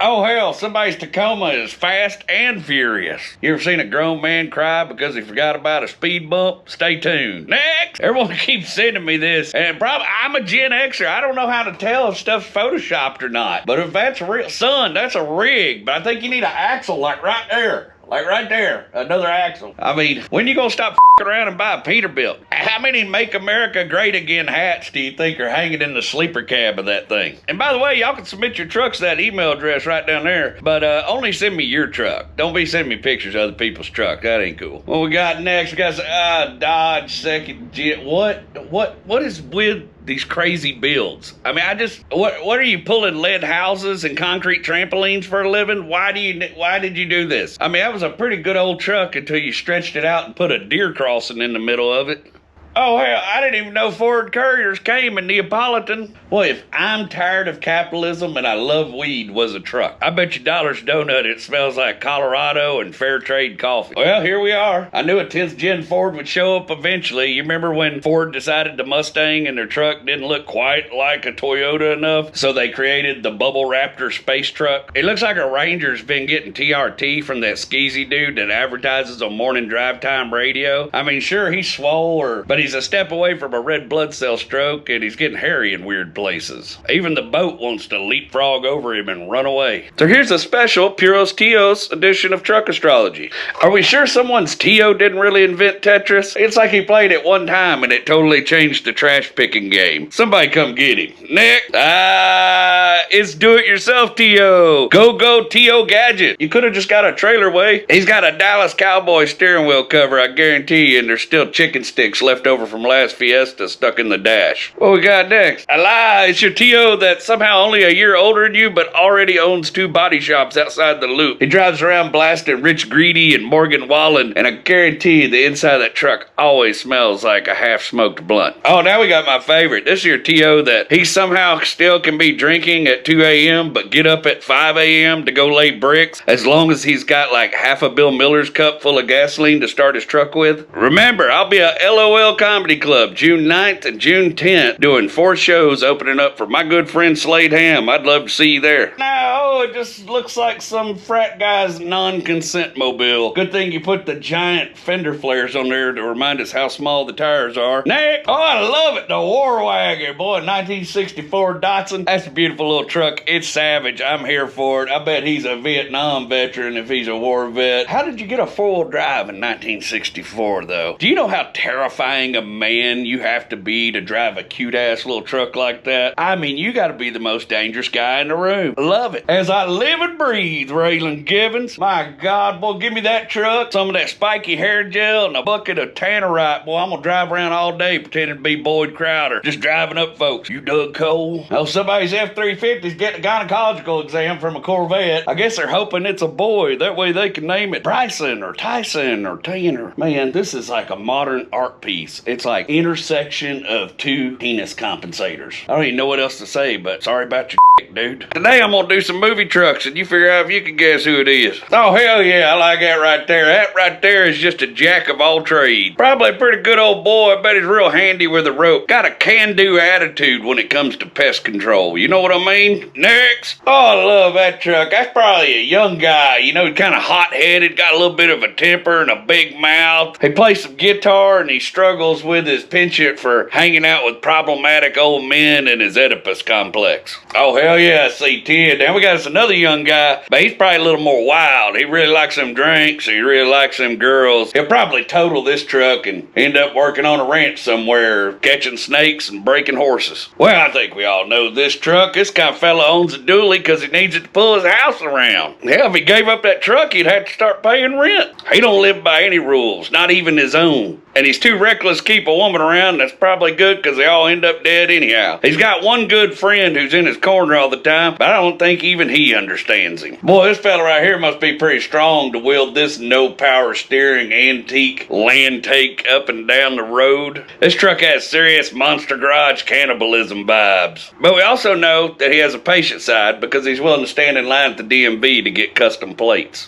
Oh hell, somebody's Tacoma is fast and furious. You ever seen a grown man cry because he forgot about a speed bump? Stay tuned. Next! Everyone keeps sending me this, and probably I'm a Gen Xer. I don't know how to tell if stuff's photoshopped or not. But if that's real, son, that's a rig. But I think you need an axle like right there. Like right there, another axle. I mean, when you gonna stop around and buy a Peterbilt? How many Make America Great Again hats do you think are hanging in the sleeper cab of that thing? And by the way, y'all can submit your trucks to that email address right down there, but only send me your truck. Don't be sending me pictures of other people's truck. That ain't cool. What we got next? We got Dodge second gen. What is with these crazy builds? I mean, what are you pulling lead houses and concrete trampolines for a living? Why did you do this? I mean, that was a pretty good old truck until you stretched it out and put a deer crossing in the middle of it. Oh, hell, I didn't even know Ford Couriers came in Neapolitan. Well, if I'm tired of capitalism and I love weed was a truck, I bet you Dollar's Donut it smells like Colorado and fair trade coffee. Well, here we are. I knew a 10th gen Ford would show up eventually. You remember when Ford decided the Mustang and their truck didn't look quite like a Toyota enough, so they created the Bubble Raptor space truck? It looks like a Ranger's been getting TRT from that skeezy dude that advertises on morning drive time radio. I mean, sure, he's swole, but he's a step away from a red blood cell stroke, and he's getting hairy in weird places. Even the boat wants to leapfrog over him and run away. So here's a special Puros Tios edition of Truck Astrology. Are we sure someone's Tio didn't really invent Tetris? It's like he played it one time and it totally changed the trash picking game. Somebody come get him. Next. It's do-it-yourself Tio. Go Tio Gadget. You could have just got a trailer way. He's got a Dallas Cowboy steering wheel cover, I guarantee you, and there's still chicken sticks left over from last Fiesta stuck in the dash. What we got next? A lie. It's your Tio that's somehow only a year older than you, but already owns 2 body shops outside the loop. He drives around blasting Rich Greedy and Morgan Wallen, and I guarantee you the inside of that truck always smells like a half-smoked blunt. Oh, now we got my favorite. This is your Tio that he somehow still can be drinking at 2 a.m., but get up at 5 a.m. to go lay bricks, as long as he's got like half a Bill Miller's cup full of gasoline to start his truck with. Remember, I'll be a LOL Comedy Club June 9th and June 10th doing 4 shows opening up for my good friend Slade Ham. I'd love to see you there. No, it just looks like some frat guy's non-consent mobile. Good thing you put the giant fender flares on there to remind us how small the tires are. Next. Oh, I love it. The War Wagon, boy, 1964 Datsun. That's a beautiful little truck. It's savage. I'm here for it. I bet he's a Vietnam veteran if he's a war vet. How did you get a 4-wheel drive in 1964 though? Do you know how terrifying a man you have to be to drive a cute ass little truck like that? I mean, you gotta be the most dangerous guy in the room. Love it. As I live and breathe, Raylan Givens. My God, boy, give me that truck, some of that spiky hair gel, and a bucket of Tannerite. Boy, I'm gonna drive around all day pretending to be Boyd Crowder, just driving up folks. You Doug Cole? Oh, somebody's F-350's getting a gynecological exam from a Corvette. I guess they're hoping it's a boy. That way they can name it Bryson or Tyson or Tanner. Man, this is like a modern art piece. It's like intersection of 2 penis compensators. I don't even know what else to say, but sorry about your dude. Today I'm gonna do some movie trucks and you figure out if you can guess who it is. Oh hell yeah, I like that right there. That right there is just a jack of all trades. Probably a pretty good old boy. I bet he's real handy with a rope. Got a can-do attitude when it comes to pest control. You know what I mean? Next. Oh, I love that truck. That's probably a young guy. You know, kind of hot-headed, got a little bit of a temper and a big mouth. He plays some guitar and he struggles with his penchant for hanging out with problematic old men and his Oedipus complex. Oh hell yeah, C10. Now we got us another young guy, but he's probably a little more wild. He really likes them drinks, he really likes them girls. He'll probably total this truck and end up working on a ranch somewhere, catching snakes and breaking horses. Well, I think we all know this truck. This kind of fella owns a dually because he needs it to pull his house around. Hell, if he gave up that truck, he'd have to start paying rent. He don't live by any rules, not even his own. And he's too reckless to keep a woman around. That's probably good because they all end up dead anyhow. He's got one good friend who's in his corner all the time, but I don't think even he understands him. Boy, this fella right here must be pretty strong to wield this no power steering antique land take up and down the road. This truck has serious Monster Garage cannibalism vibes. But we also know that he has a patient side because he's willing to stand in line at the DMV to get custom plates.